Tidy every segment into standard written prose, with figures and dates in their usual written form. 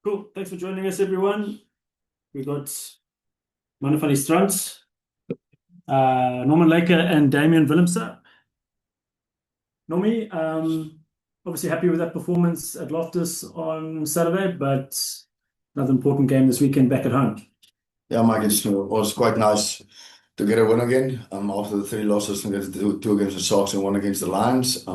Cool. Thanks for joining us, everyone. We've got Manafani Strunts, Norman Laker, and Damian Willemse. Normie, obviously happy with that performance at Loftus on Saturday, but another important game this weekend back at home. Yeah, Mike, it was quite nice to get a win again after the three losses, and get two against the Sharks and one against the Lions.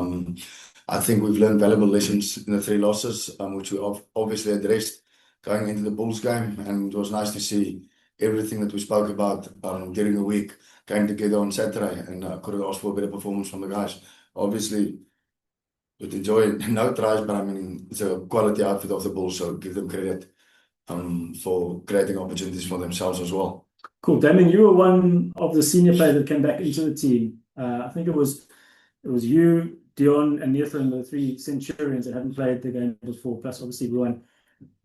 I think we've learned valuable lessons in the three losses, which we obviously addressed going into the Bulls game, and it was nice to see everything that we spoke about during the week came together on Saturday, and could have asked for a better performance from the guys. Obviously, with enjoy no tries, but I mean, it's a quality outfit of the Bulls, so give them credit for creating opportunities for themselves as well. Cool. Damian, you were one of the senior players that came back into the team. I think it was you, Dion, and Nathan, the three Centurions that haven't played the game before, plus obviously everyone.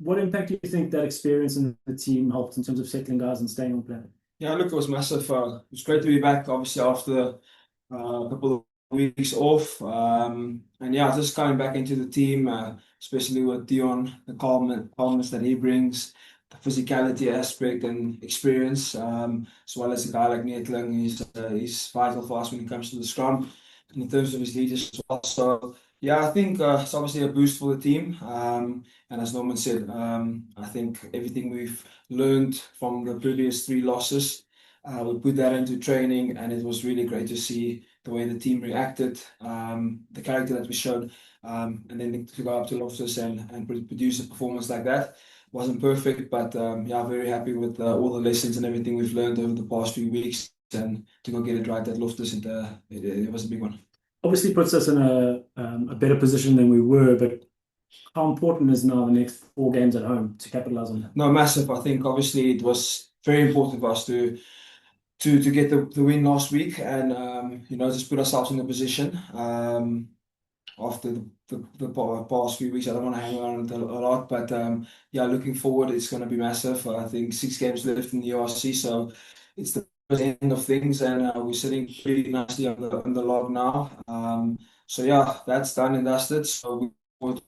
What impact do you think that experience in the team helped in terms of settling guys and staying on plan? Yeah, look, it was massive. It was great to be back, obviously, after a couple of weeks off. And yeah, just coming back into the team, especially with Dion, the calmness that he brings, the physicality aspect and experience, as well as a guy like Neethling. He's vital for us when it comes to the scrum and in terms of his leadership as well. So yeah, I think it's obviously a boost for the team. And as Norman said, I think everything we've learned from the previous three losses, we put that into training, and it was really great to see the way the team reacted, the character that we showed, and then to go up to Loftus and produce a performance like that. Wasn't perfect, but yeah, very happy with all the lessons and everything we've learned over the past few weeks, and to go get it right at Loftus, it was a big one. Obviously puts us in a better position than we were, but how important is now the next 4 games at home to capitalize on that? No, massive. I think obviously it was very important for us to get the win last week, and just put ourselves in a position after the past few weeks. I don't want to hang around a lot, but yeah, looking forward, it's going to be massive. I think 6 games left in the URC, so it's the end of things, and we're sitting pretty nicely on the log now. So yeah, that's done and dusted. So we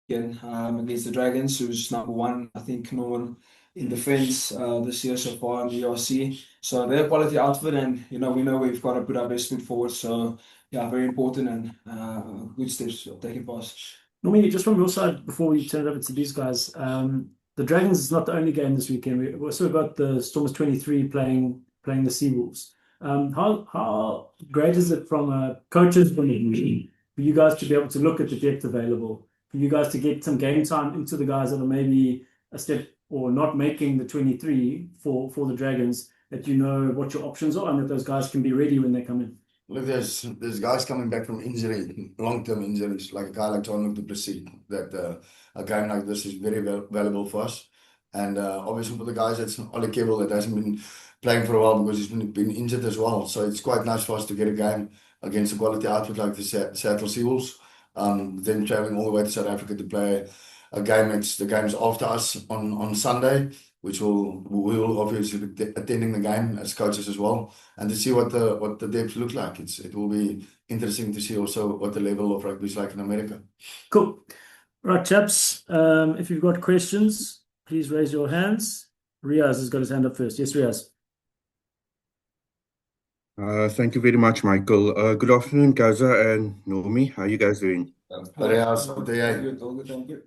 again against the Dragons, who's number 1, I think, Norman, in defense this year so far in the URC. So they're a quality outfit, and we know we've got to put our best foot forward. So yeah, very important, and good steps taken for us. Normally, just from your side, before we turn it over to these guys, the Dragons is not the only game this weekend. We also got the Stormers 23 playing the Seawolves. How great is it from a coach's point of view for you guys to be able to look at the depth available, for you guys to get some game time into the guys that are maybe a step or not making the 23 for the Dragons, that you know what your options are and that those guys can be ready when they come in? Look, there's guys coming back from injury, long-term injuries, like a guy like John du Plessis, that a game like this is very valuable for us. And obviously for the guys, that's Ollie Kebble, that hasn't been playing for a while because he's been injured as well. So it's quite nice for us to get a game against a quality outfit like the Seattle Seawolves. Then traveling all the way to South Africa to play a game. It's the games after us on Sunday, which we will obviously be attending the game as coaches as well, and to see what the depth look like. It will be interesting to see also what the level of rugby is like in America. Cool. Right, chaps. If you've got questions, please raise your hands. Riaz has got his hand up first. Yes, Riaz. Thank you very much, Michael. Good afternoon, Gaza and Normie. How are you guys doing? Riaz, what do you? Good, thank you.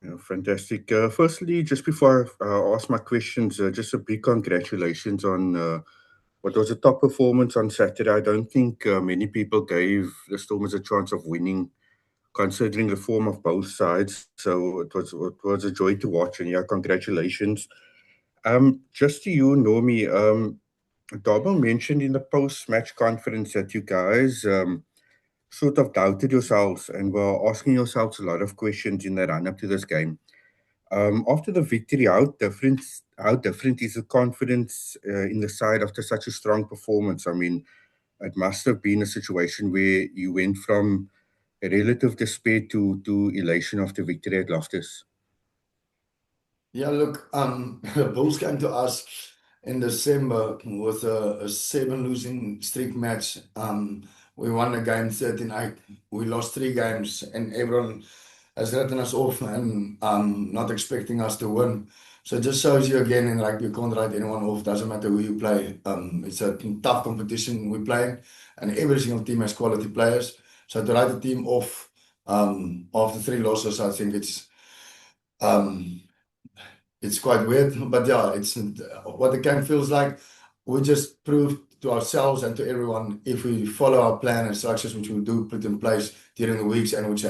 Yeah, fantastic. Firstly, just before I ask my questions, just a big congratulations on what was a top performance on Saturday. I don't think many people gave the Stormers a chance of winning, considering the form of both sides. So it was a joy to watch, and yeah, congratulations. Just to you, Normie, Dabo mentioned in the post-match conference that you guys sort of doubted yourselves and were asking yourselves a lot of questions in the run-up to this game. After the victory, how different is the confidence in the side after such a strong performance? I mean, it must have been a situation where you went from a relative despair to elation after victory at Loftus. Yeah, look, the Bulls came to us in December with a 7 losing streak match. We won the game 13-8. We lost 3 games, and everyone has written us off and not expecting us to win. So it just shows you again in rugby, you can't write anyone off, doesn't matter who you play. It's a tough competition we're playing, and every single team has quality players. So to write a team off after 3 losses, I think it's quite weird. But yeah, it's what the game feels like. We just proved to ourselves and to everyone, if we follow our plan and structures, which we do put in place during the weeks, and which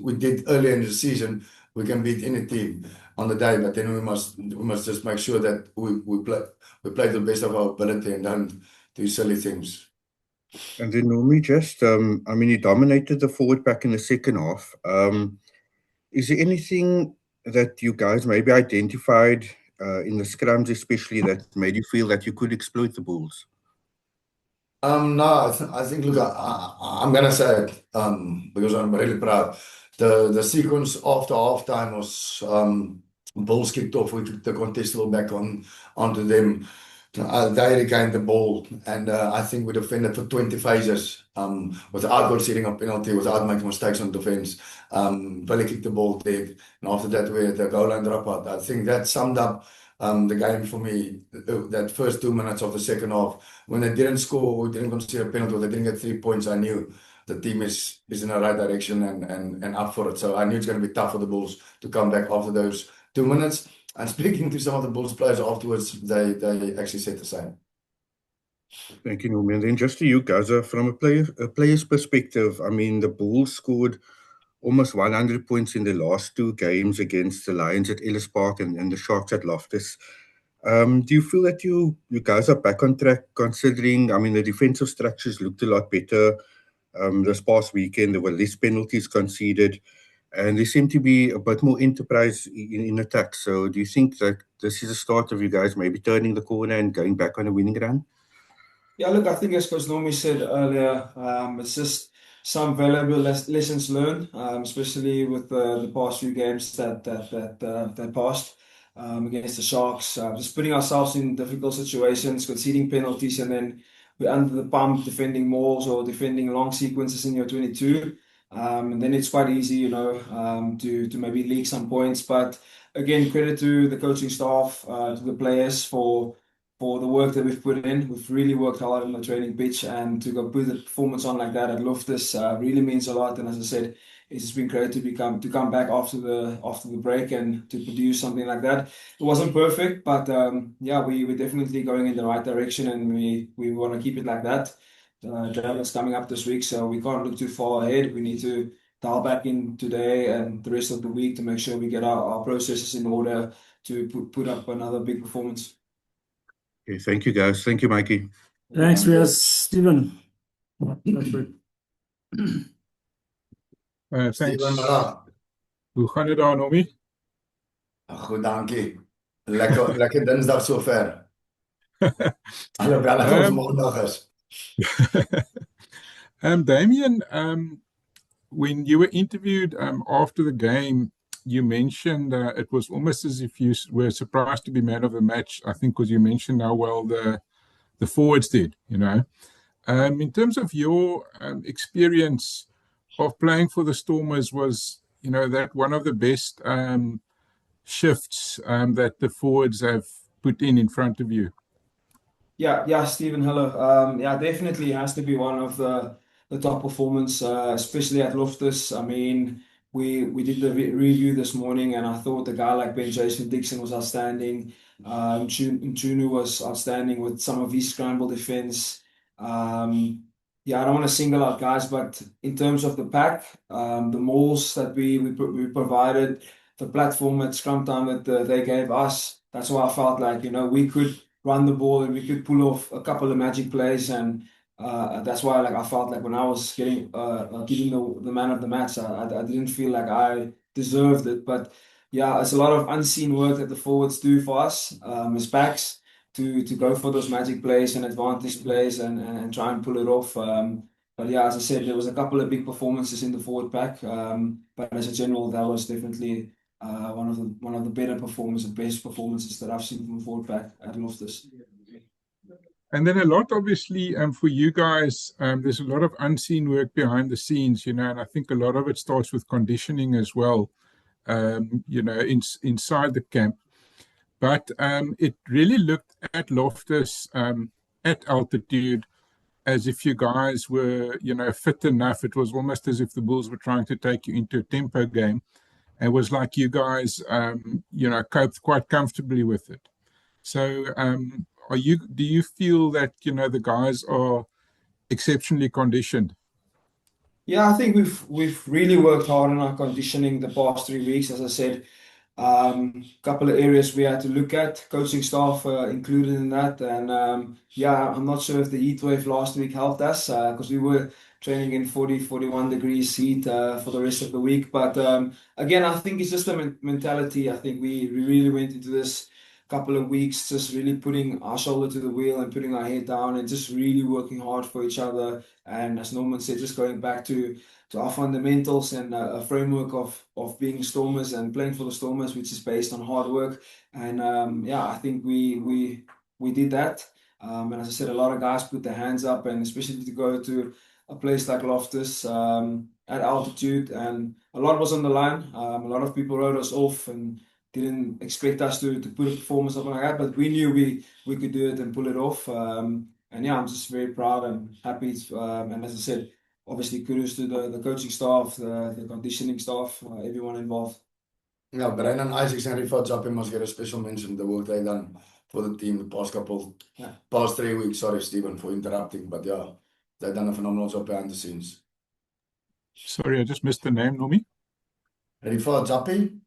we did earlier in the season, we can beat any team on the day. But then we must just make sure that we play to the best of our ability and don't do silly things. And then Normie, just, I mean, he dominated the forward pack in the second half. Is there anything that you guys maybe identified in the scrums, especially, that made you feel that you could exploit the Bulls? No, I think, look, I'm gonna say it, because I'm really proud. The sequence after halftime was, Bulls kicked off. We took the contestable back onto them. They regained the ball, and I think we defended for 20 phases, without conceding a penalty, without making mistakes on defense. Really kicked the ball dead, and after that we had the goal line dropout. I think that summed up the game for me. That first 2 minutes of the second half, when they didn't score, we didn't concede a penalty, they didn't get 3 points, I knew the team is in the right direction and up for it. So I knew it's going to be tough for the Bulls to come back after those 2 minutes. And speaking to some of the Bulls players afterwards, they actually said the same. Thank you, Normie. And then just to you, Gaza, from a player's perspective, I mean, the Bulls scored almost 100 points in the last 2 games against the Lions at Ellis Park and the Sharks at Loftus. Do you feel that you guys are back on track, considering, I mean, the defensive structures looked a lot better this past weekend? There were less penalties conceded, and there seemed to be a bit more enterprise in attack. So do you think that this is the start of you guys maybe turning the corner and going back on a winning run? Yeah, look, I think as Coach Normie said earlier, it's just some valuable lessons learned, especially with the past few games that passed against the Sharks. Just putting ourselves in difficult situations, conceding penalties, and then we're under the pump defending mauls or defending long sequences in your 22. And then it's quite easy, to maybe leak some points. But again, credit to the coaching staff, to the players for the work that we've put in. We've really worked hard on the training pitch, and to go put the performance on like that at Loftus really means a lot. And as I said, it's just been great to come back after the break and to produce something like that. It wasn't perfect, but yeah, we're definitely going in the right direction, and we want to keep it like that. Draft is coming up this week, so we can't look too far ahead. We need to dial back in today and the rest of the week to make sure we get our processes in order to put up another big performance. Okay, thank you, guys. Thank you, Mikey. Thanks, Riaz. Stephen. Go for it. Thanks. Steven, Hoe gaan dit daar, Normie? goed, dankie. Lekker Dinsdag sover. Alhoewel het ons maandag is. Damian, when you were interviewed after the game, you mentioned it was almost as if you were surprised to be man of the match, I think, because you mentioned how well the forwards did, In terms of your experience of playing for the Stormers, was, that one of the best shifts that the forwards have put in front of you? Yeah, Stephen, hello. Yeah, definitely has to be one of the top performance, especially at Loftus. I mean, we did the review this morning, and I thought the guy like Ben Jason Dixon was outstanding. Chunu was outstanding with some of his scramble defense. Yeah, I don't want to single out guys, but in terms of the pack, the mauls that we provided, the platform at scrum time that they gave us, that's why I felt like, we could run the ball and we could pull off a couple of magic plays, and that's why I felt like when I was getting the man of the match, I didn't feel like I deserved it. But yeah, it's a lot of unseen work that the forwards do for us as backs to go for those magic plays and advantage plays and try and pull it off. But yeah, as I said, there was a couple of big performances in the forward pack. But as a general, that was definitely one of the better performances, best performances that I've seen from the forward pack at Loftus. And then a lot, obviously, for you guys, there's a lot of unseen work behind the scenes, and I think a lot of it starts with conditioning as well, inside the camp. But it really looked at Loftus at altitude as if you guys were, fit enough. It was almost as if the Bulls were trying to take you into a tempo game. It was like you guys, coped quite comfortably with it. So, do you feel that, the guys are exceptionally conditioned? Yeah, I think we've really worked hard on our conditioning the past 3 weeks. As I said, couple of areas we had to look at, coaching staff included in that, and yeah, I'm not sure if the heat wave last week helped us because we were training in 40, 41 degrees heat for the rest of the week. But again, I think it's just a mentality. I think we really went into this couple of weeks just really putting our shoulder to the wheel and putting our head down and just really working hard for each other. And as Norman said, just going back to our fundamentals and a framework of being Stormers and playing for the Stormers, which is based on hard work. And yeah, I think we did that. And as I said, a lot of guys put their hands up, and especially to go to a place like Loftus at altitude, and a lot was on the line. A lot of people wrote us off and didn't expect us to put a performance up like that, but we knew we could do it and pull it off. And yeah, I'm just very proud and happy. And as I said, obviously kudos to the coaching staff, the conditioning staff, everyone involved. Yeah, Brandon Isaacs and Rifat Jappi must get a special mention. The work they done for the team the past 3 weeks. Sorry, Stephen, for interrupting, but yeah, they've done a phenomenal job behind the scenes. Sorry, I just missed the name, Nomi. Rifat Jappi,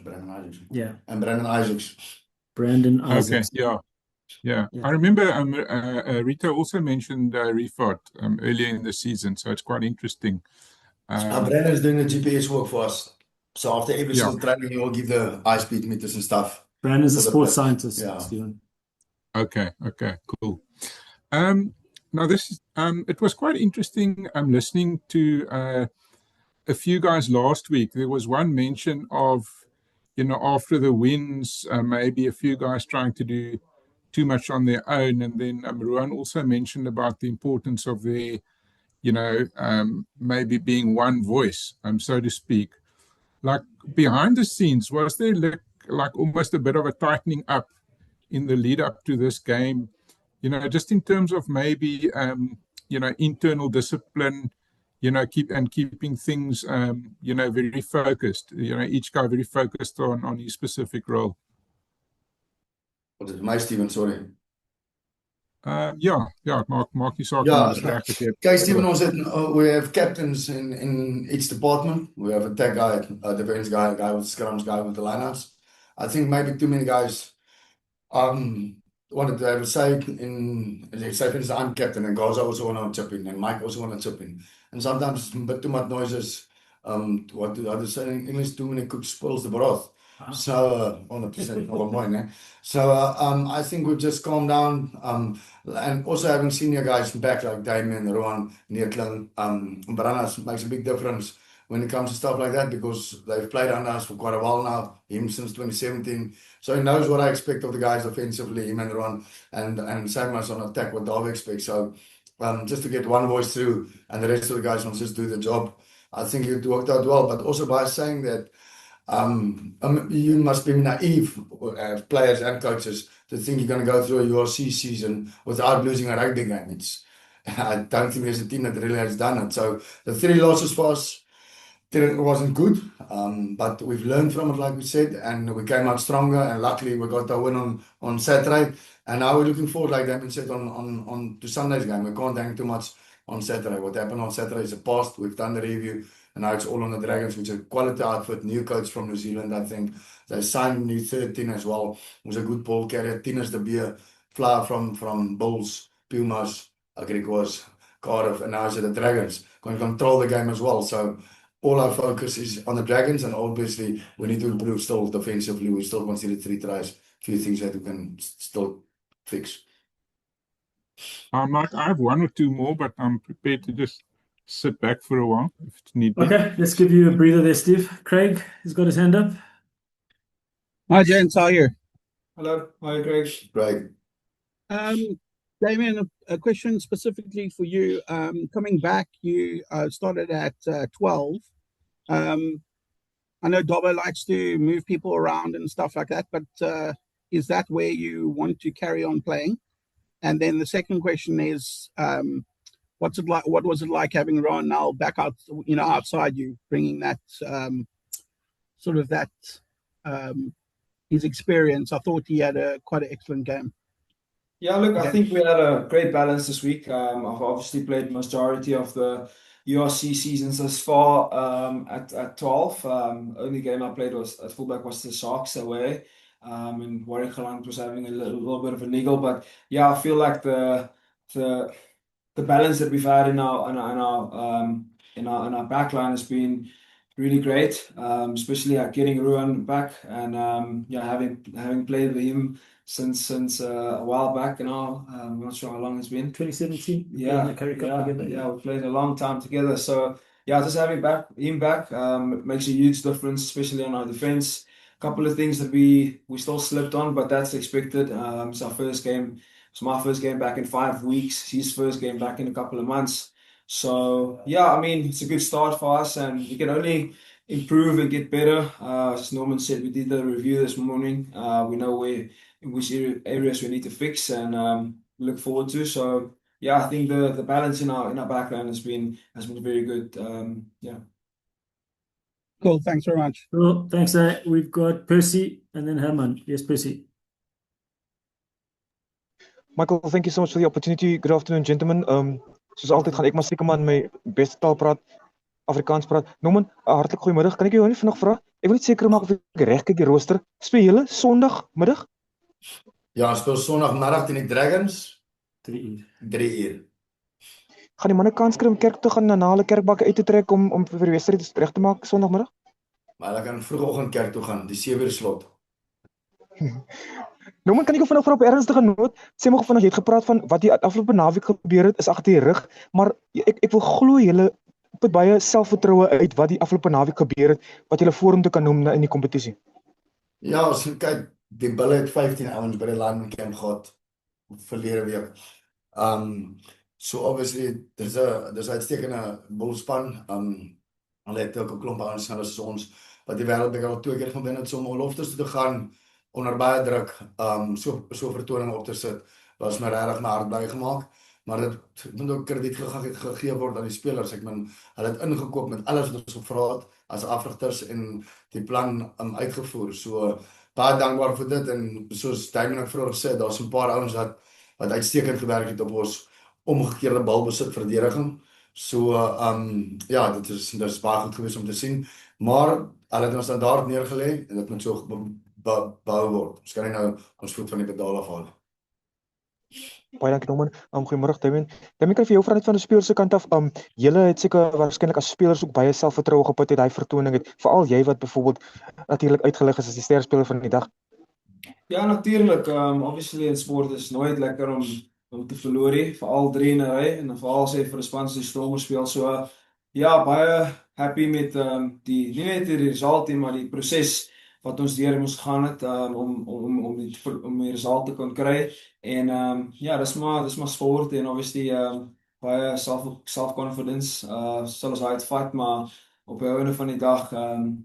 Brandon Isaacs. Yeah. And Brandon Isaacs. Brandon Isaacs. Okay, yeah. I remember Rita also mentioned Rifat earlier in the season, so it's quite interesting. Brandon is doing the GPS work for us. So after every single training, he will give the high speed meters and stuff. Brandon's a sports scientist, yeah. Stephen. Okay, cool. Now this is it was quite interesting. I'm listening to a few guys last week. There was one mention of, after the wins, maybe a few guys trying to do too much on their own, and then Ruan also mentioned about the importance of their, maybe being one voice, so to speak. Like behind the scenes, was there like almost a bit of a tightening up in the lead up to this game? Just in terms of maybe internal discipline, keeping things very focused. Each guy very focused on his specific role. Was it my Stephen? Sorry. Yeah, Mark you saw. Yeah, okay, Stephen, we have captains in each department. We have a tech guy, a defense guy, a guy with scrums, guy with the lineouts. I think maybe too many guys wanted to have a say in, let's say, for instance, I'm captain and Gaza also want to chip in and Mike also want to chip in. And sometimes it's a bit too much noises. What do others say in English? Too many cooks spoils the broth. So 100% all mine, eh? So I think we've just calmed down, and also having senior guys back like Damian, Rowan, Neerkling, Branas makes a big difference when it comes to stuff like that, because they've played under us for quite a while now, him since 2017. So he knows what I expect of the guys offensively, him and Rowan, and same as on attack what Dave expects. So just to get one voice through and the rest of the guys will just do the job, I think it worked out well. But also by saying that, you must be naive, players and coaches, to think you're going to go through a URC season without losing a rugby game. I don't think there's a team that really has done it. So the 3 losses for us wasn't good, but we've learned from it, like we said, and we came out stronger. And luckily, we got a win on Saturday. And now we're looking forward, like Damian said, on to Sunday's game. We can't hang too much on Saturday. What happened on Saturday is a past. We've done the review. And now it's all on the Dragons, which is a quality outfit. New coach from New Zealand, I think. They signed a new 13 as well. It was a good ball carrier. Tinus de Beer, Flower from Bulls, Pumas, I think it was Cardiff, and now it's at the Dragons. Can control the game as well. So all our focus is on the Dragons, and obviously we need to improve still defensively. We still consider 3 tries, a few things that we can still fix. Mark, I have 1 or 2 more, but I'm prepared to just sit back for a while if it's need be. Okay, let's give you a breather there, Steve. Craig has got his hand up. Hi, gents. How are you? Hello, hi, Craig. Right. Damian, a question specifically for you. Coming back, you started at 12. I know Dobbo likes to move people around and stuff like that, but is that where you want to carry on playing? And then the second question is, what's it like? What was it like having Ron now back out, outside you, bringing that his experience? I thought he had quite an excellent game. Yeah, look, I think we had a great balance this week. I've obviously played majority of the URC seasons thus far at 12. Only game I played was at fullback was the Sharks away. And Warwick Galant was having a little bit of a niggle. But yeah, I feel like the balance that we've had in our back line has been really great, especially getting Ruan back and having played with him since a while back now. I'm not sure how long it's been. 2017. Yeah, we played a long time together. So yeah, just having him back makes a huge difference, especially on our defense. A couple of things that we still slipped on, but that's expected. It's our first game. It's my first game back in 5 weeks. His first game back in a couple of months. So yeah, I mean, it's a good start for us, and we can only improve and get better. As Norman said, we did the review this morning. We know in which areas we need to fix and look forward to. So yeah, I think the balance in our backline has been very good. Yeah. Cool. Thanks very much. Well, thanks. We've got Percy and then Herman. Yes, Percy. Michael, thank you so much for the opportunity. Good afternoon, gentlemen. Soos altyd gaan ek maar seker maar in my beste taal praat, Afrikaans praat. Norman, hartlik goeiemiddag. Kan ek jou net vinnig vra? Ek wil net seker maak of ek reg kyk die rooster. Speel julle Sondagmiddag? Ja, ons speel Sondagmiddag teen die Dragons. 3 uur. 3 uur. Gaan die manne kans kry om kerk toe gaan en na hulle kerkbakke uit te trek om vir die wedstryd reg te maak Sondagmiddag? Maar hulle kan vroegoggend kerk toe gaan, die 7 uur slot. Norman, kan ek jou vinnig vra op 'n ernstige noot? Sê maar vanaand jy het gepraat van wat die afgelope naweek gebeur het is agter die rug, maar ek wil glo julle put baie selfvertroue uit wat die afgelope naweek gebeur het wat julle vorentoe kan noem in die kompetisie. Ja, as jy kyk, die Bulle het 15 ouens by die landing camp gehad verlede week. So obviously dis 'n uitstekende Bullspan. Hulle het ook 'n klomp ouens soos ons wat die wêreldbeker al 2 keer gewen het, so om beloftes te gaan onder baie druk, so vertoning op te sit, was my regtig my hart bly gemaak. Maar dit moet ook krediet gegee word aan die spelers. Ek meen, hulle het ingekoop met alles wat ons gevra het as afrigters en die plan uitgevoer. So baie dankbaar vir dit, en soos Damian ook vroeër gesê, daar's 'n paar ouens wat uitstekend gewerk het op ons omgekeerde balbesit verdediging. So ja, dit is baie goed geweest om te sien, maar hulle het ons standaard neergelê en dit moet so bou word. Ons kan nie nou ons voet van die pedaal afhaal. Baie dankie Norman. Goeiemôre Damian. Damian, kan ek vir jou vra net van die spelers se kant af, julle het seker waarskynlik as spelers ook baie selfvertroue geput uit daai vertoning het, veral jy wat byvoorbeeld natuurlik uitgelig is as die sterspeler van die dag. Ja, natuurlijk. Obviously in sport is nooit lekker om te verloor nie, veral 3 in 'n ry en veral sê vir 'n span soos die Stormers speel. So ja, baie happy met nie net die result nie, maar die proses wat ons deur moes gaan het om die result te kon kry. En ja, dis maar sport en obviously baie self-confidence sal ons uitvat, maar op die einde van die dag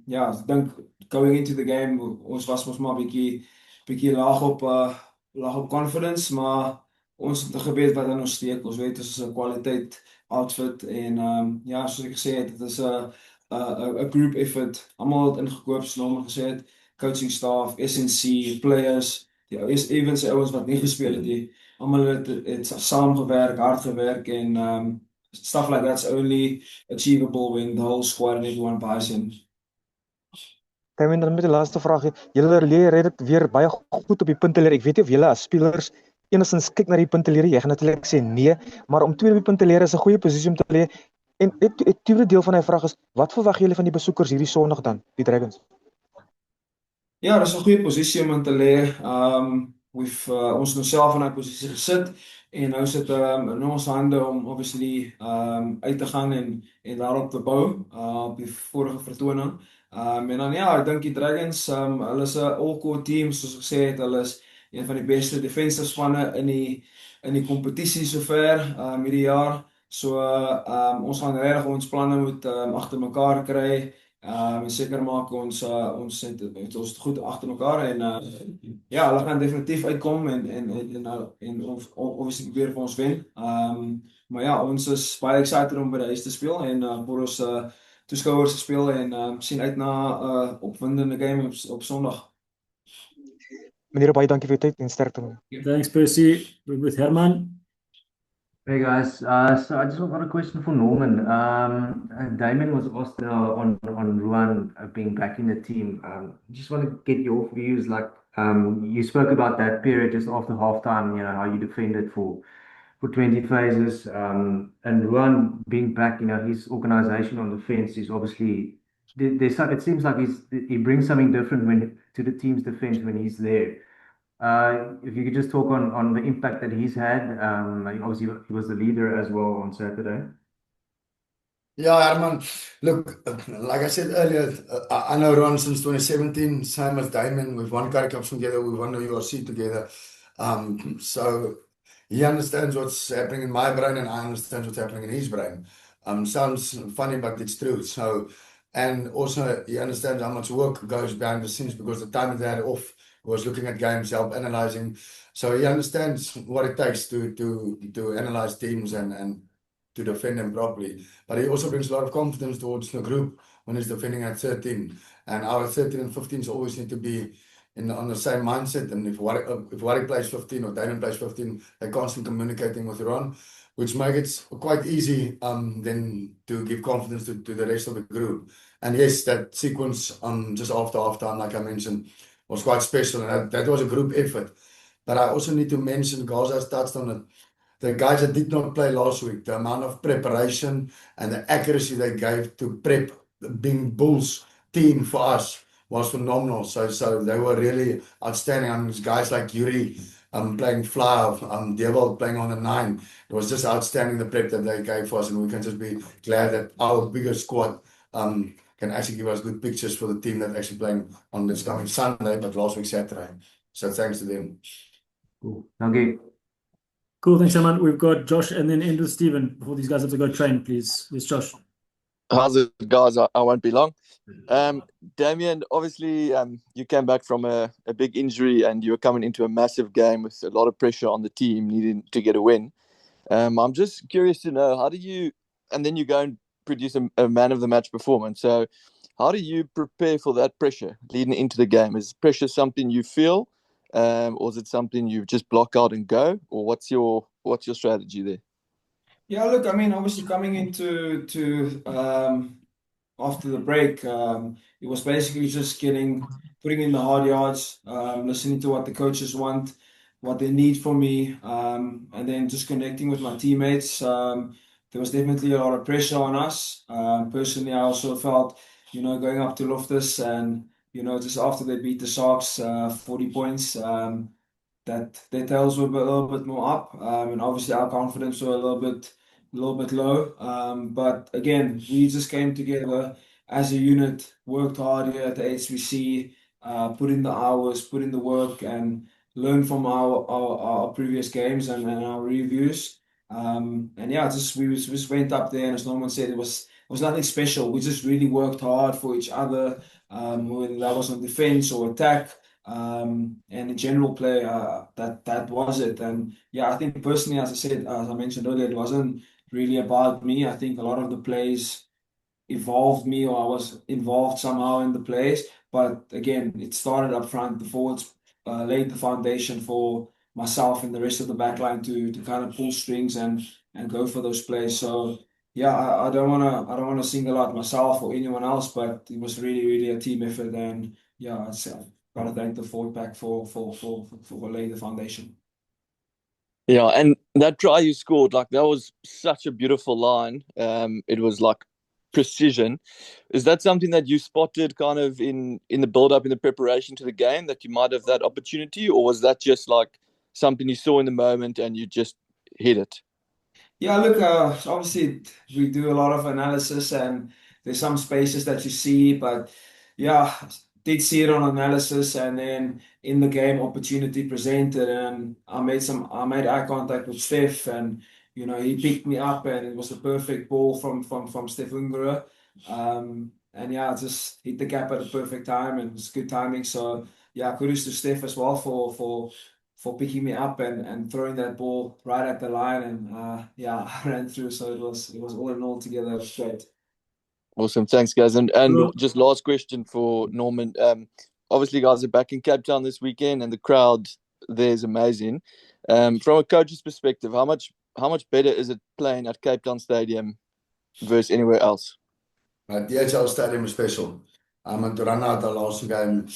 ja, ek dink going into the game ons was maar bietjie laag op confidence, maar ons het geweet wat aan ons steek. Ons weet ons is 'n kwaliteit outfit en ja, soos ek gesê het, dit is 'n group effort. Almal het ingekoop, soos Norman gesê het, coaching staff, SNC, players, die even se ouens wat nie gespeel het nie. Almal het saamgewerk, hard gewerk en stuff like that's only achievable when the whole squad and everyone buys in. Damian, dan met die laaste vraag. Julle red dit weer baie goed op die punteleer. Ek weet nie of julle as spelers enigstens kyk na die punteleer. Jy gaan natuurlik sê nee, maar om tweede op die punteleer is 'n goeie posisie om te lê. En die tweede deel van my vraag is, wat verwag julle van die besoekers hierdie Sondag dan, die Dragons? Ja, dis 'n goeie posisie om in te lê. Ons nou self in 'n posisie gesit en nou sit in ons hande om obviously uit te gaan en daarop te bou op die vorige vertoning. En dan ja, ek dink die Dragons, hulle is 'n all-core team, soos ek gesê het, hulle is een van die beste defensive spanne in in die kompetisie sover hierdie jaar. So ons gaan regtig ons planne moet agter mekaar kry. En seker maak ons het ons goed agter mekaar en ja, hulle gaan definitief uitkom en obviously probeer vir ons wen. Maar ja, ons is baie excited om by die huis te speel en vir ons toeskouers te speel en sien uit na opwindende game op Sondag. Meneer, baie dankie vir uw tyd en sterkte. Thanks, Percy. We're with Herman. Hey guys, so I just got a question for Norman. Damian was asked on Ruan being back in the team. Just want to get your views. Like you spoke about that period just after halftime. You know how you defended for 20 phases. And Ruan being back, you know, his organization on the fence is obviously it seems like he brings something different to the team's defense when he's there. If you could just talk on the impact that he's had. Obviously, he was the leader as well on Saturday. Yeah, Herman. Look, like I said earlier, I know Ron since 2017, same as Damian. We've won Currie Cups together, we've won the URC together. So he understands what's happening in my brain, and I understand what's happening in his brain. Sounds funny, but it's true. So, and also he understands how much work goes behind the scenes because the time they had off was looking at games, help analyzing. So he understands what it takes to analyze teams and to defend them properly. But he also brings a lot of confidence towards the group when he's defending at 13. And our 13 and 15s always need to be on the same mindset. And if Warwick plays 15 or Damian plays 15, they're constantly communicating with Ron, which makes it quite easy then to give confidence to the rest of the group. And yes, that sequence just after halftime, like I mentioned, was quite special, and that was a group effort. But I also need to mention, Gaza's touched on it, the guys that did not play last week, the amount of preparation and the accuracy they gave to prep the Bing Bulls team for us was phenomenal. So they were really outstanding. I mean, guys like Yuri playing Flav, Dewald playing on the 9. It was just outstanding, the prep that they gave for us, and we can just be glad that our bigger squad can actually give us good pictures for the team that actually playing on this coming Sunday, but last week Saturday. So thanks to them. Cool. Okay. Cool, thanks, Herman. We've got Josh and then end with Stephen before these guys have to go train, please. Yes, Josh. How's it, guys? I won't be long. Damian, obviously, you came back from a big injury and you were coming into a massive game with a lot of pressure on the team needing to get a win. I'm just curious to know, how do you, and then you go and produce a man of the match performance. So how do you prepare for that pressure leading into the game? Is pressure something you feel, or is it something you just block out and go? Or what's your strategy there? Yeah, look, I mean, obviously coming into after the break, it was basically just putting in the hard yards, listening to what the coaches want, what they need from me, and then just connecting with my teammates. There was definitely a lot of pressure on us. Personally, I also felt, going up to Loftus and, just after they beat the Sharks 40 points, that their tails were a little bit more up, and obviously our confidence were a little bit low. But again, we just came together as a unit, worked hard here at the HBC, put in the hours, put in the work, and learned from our previous games and our reviews. And yeah, we just went up there, and as Norman said, it was nothing special. We just really worked hard for each other, whether that was on defense or attack. And in general play, that was it. And yeah, I think personally, as I mentioned earlier, it wasn't really about me. I think a lot of the plays evolved me, or I was involved somehow in the plays. But again, it started up front. The forwards laid the foundation for myself and the rest of the backline to kind of pull strings and go for those plays. So yeah, I don't wanna single out myself or anyone else, but it was really, really a team effort. And yeah, I've got to thank the forward pack for laying the foundation. Yeah, and that try you scored, like, that was such a beautiful line. It was like precision. Is that something that you spotted kind of in the build-up, in the preparation to the game, that you might have that opportunity, or was that just like something you saw in the moment and you just hit it? Yeah, look, obviously we do a lot of analysis and there's some spaces that you see, but yeah, did see it on analysis, and then in the game opportunity presented, and I made eye contact with Steph, and he picked me up, and it was the perfect ball from Steph Ungura. And yeah, just hit the gap at the perfect time, and it was good timing. So yeah, kudos to Steph as well for picking me up and throwing that ball right at the line, and yeah, I ran through. So it was all in all together, it was great. Awesome, thanks guys. And Cool. just last question for Norman. Obviously, guys are back in Cape Town this weekend, and the crowd there is amazing. From a coach's perspective, how much better is it playing at Cape Town Stadium versus anywhere else? DHL Stadium is special. And to run out the last game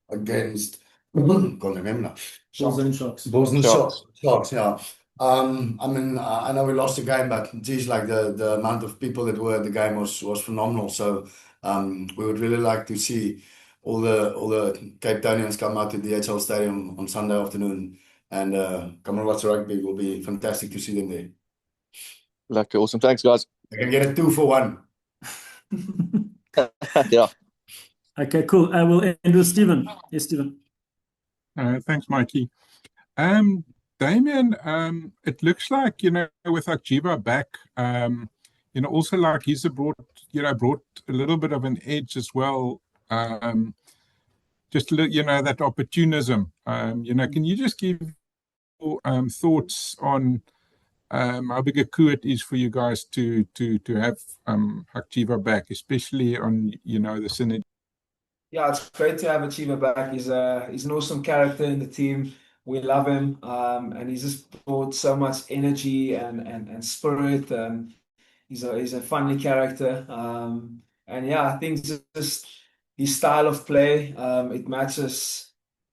against, can't remember. Bulls and Sharks. Bulls and Sharks. Sharks, yeah. I mean, I know we lost the game, but geez, like the amount of people that were at the game was phenomenal. So we would really like to see all the Cape Townians come out to DHL Stadium on Sunday afternoon and come and watch the rugby. It will be fantastic to see them there. Like, awesome, thanks guys. I can get a 2 for 1. Yeah. Okay, cool. We'll end with Stephen. Yes, Stephen. Thanks, Mikey. Damian, it looks like, with Akjiva back, also like he's brought a little bit of an edge as well. Just that opportunism. Can you just give thoughts on how big a coup it is for you guys to have Akjiva back, especially on the synergy? Yeah, it's great to have Achieva back. He's an awesome character in the team. We love him, and he's just brought so much energy and spirit. He's a funny character, and yeah, I think just his style of play, it matches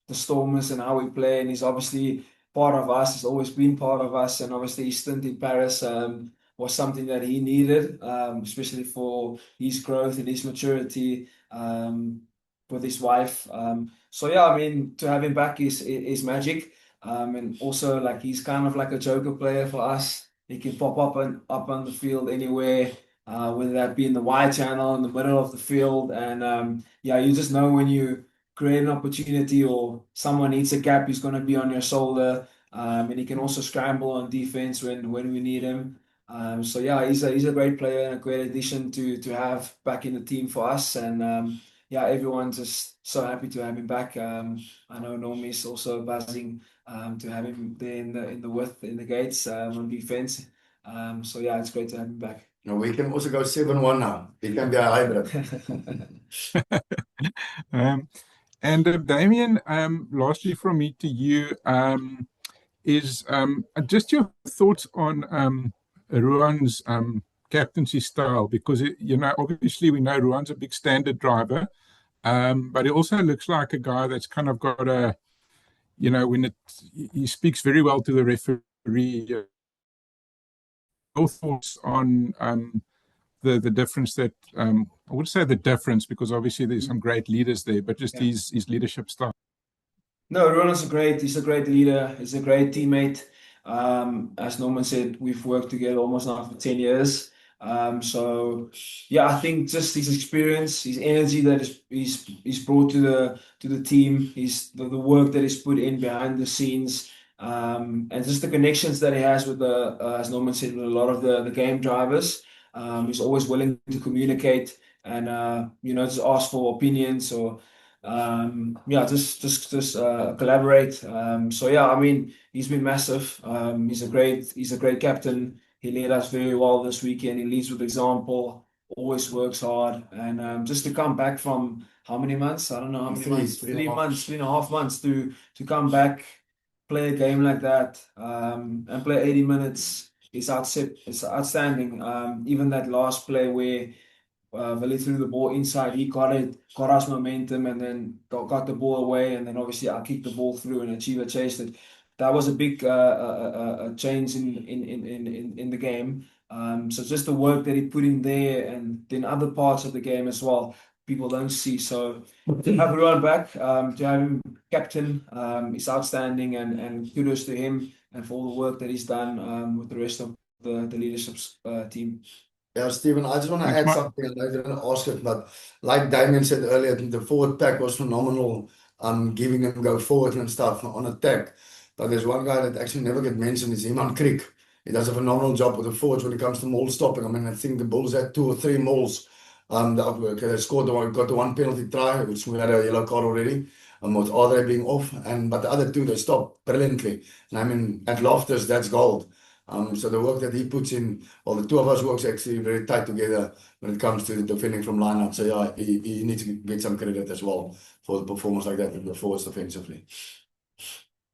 the Stormers and how we play. And he's obviously part of us. He's always been part of us, and obviously his stint in Paris was something that he needed, especially for his growth and his maturity. With his wife. So yeah, I mean, to have him back is magic. And also like he's kind of like a joker player for us. He can pop up on the field anywhere, whether that be in the wide channel, in the middle of the field. And yeah, you just know when you create an opportunity or someone needs a gap, he's going to be on your shoulder. And he can also scramble on defense when we need him. So yeah, he's a great player and a great addition to have back in the team for us. And yeah, everyone's just so happy to have him back. I know Normie's also buzzing to have him there in the gates on defense. So yeah, it's great to have him back. No, we can also go 7-1 now. It can be a hybrid. And Damian, lastly from me to you, is just your thoughts on Ruan's captaincy style, because obviously we know Ruan's a big standard driver, but he also looks like a guy that's kind of got a, when he speaks very well to the referee. Your thoughts on the difference that I would say the difference, because obviously there's some great leaders there, but just his leadership style. No, Ronald's he's a great leader. He's a great teammate. As Norman said, we've worked together almost now for 10 years. So yeah, I think just his experience, his energy that he's brought to the team, the work that he's put in behind the scenes, and just the connections that he has with as Norman said, with a lot of the game drivers. He's always willing to communicate and just ask for opinions or yeah, just collaborate. So yeah, I mean, he's been massive. He's a great captain. He led us very well this weekend. He leads with example, always works hard, and just to come back from how many months? I don't know how many months. 3.5 months to come back, play a game like that, and play 80 minutes. It's outstanding. Even that last play where Willie threw the ball inside. He got us momentum, and then got the ball away, and then obviously I kicked the ball through, and Achiever chased it. That was a big change in the game. So just the work that he put in there, and then other parts of the game as well, people don't see. So to have Ruan back, to have him captain, is outstanding, and kudos to him and for all the work that he's done with the rest of the leadership team. Yeah, Stephen, I just want to Thanks, add Mike. something. I didn't ask it, but like Damian said earlier, I think the forward pack was phenomenal. Giving them go forward and stuff on attack. But there's one guy that actually never get mentioned. Is Iman Creek. He does a phenomenal job with the forwards when it comes to maul stopping. I mean, I think the Bulls had 2 or 3 mauls. They scored got the 1 penalty try, which we had a yellow card already. With Andre being off, but the other 2 they stopped brilliantly. And I mean, at Loftus, that's gold. So the work that he puts in, well, the 2 of us works actually very tight together when it comes to the defending from line-out. So yeah, he needs to get some credit as well for the performance like that in the forwards defensively.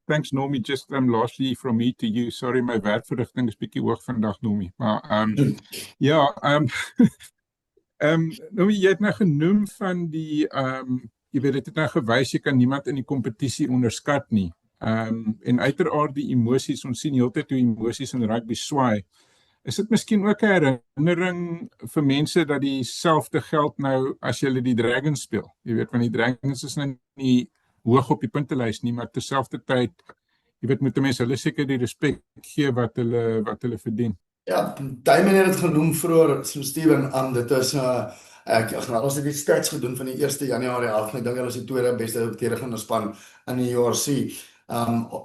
Thanks, Normie. Just lastly from me to you. Sorry, my werkverrigting is bietjie hoog vandag, Normie. Maar ja, Normie, jy het nou genoem van die jy weet, dit het nou gewys jy kan niemand in die kompetisie onderskat nie. En uiteraard die emosies, ons sien heeltyd hoe emosies in rugby swaai. Is dit miskien ook 'n herinnering vir mense dat dieselfde geld nou as jy die Dragons speel? Jy weet, want die Dragons is nou nie hoog op die puntelys nie, maar terselfdertyd, jy weet, moet mense hulle seker die respek gee wat hulle verdien. Ja, Damian het dit genoem vroeër, so Steven, dit is ons het die stats gedoen van die 1 Januarie af. Ek dink hulle is die tweede beste verdedigende span in die URC.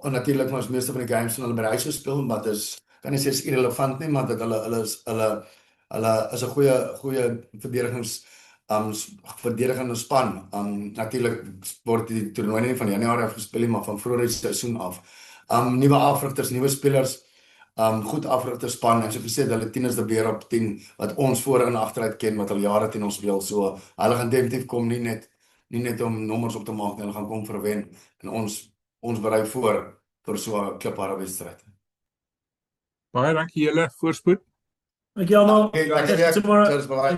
Natuurlik was meeste van die games van hulle by huis gespeel, maar dit is kan nie sê is irrelevant nie, maar dat hulle is 'n goeie verdedigende span. Natuurlik word die toernooi nie van Januarie af gespeel, maar van vroeër die seisoen af. Nuwe afrigters, nuwe spelers, goed afrigterspan, en so gesê, hulle 10 is weer op 10, wat ons voor en agteruit ken, wat al jare teen ons speel, so, hulle gaan definitief kom nie net om nommers op te maak, hulle gaan kom vir wen, en ons berei voor vir so 'n kliphare wedstryd. Baie dankie julle, voorspoed. Dankie almal. Dankie, Tomorrow. cheers, bye.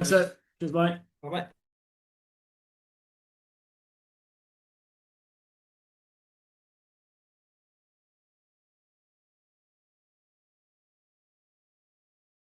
Cheers, bye. Bye-bye.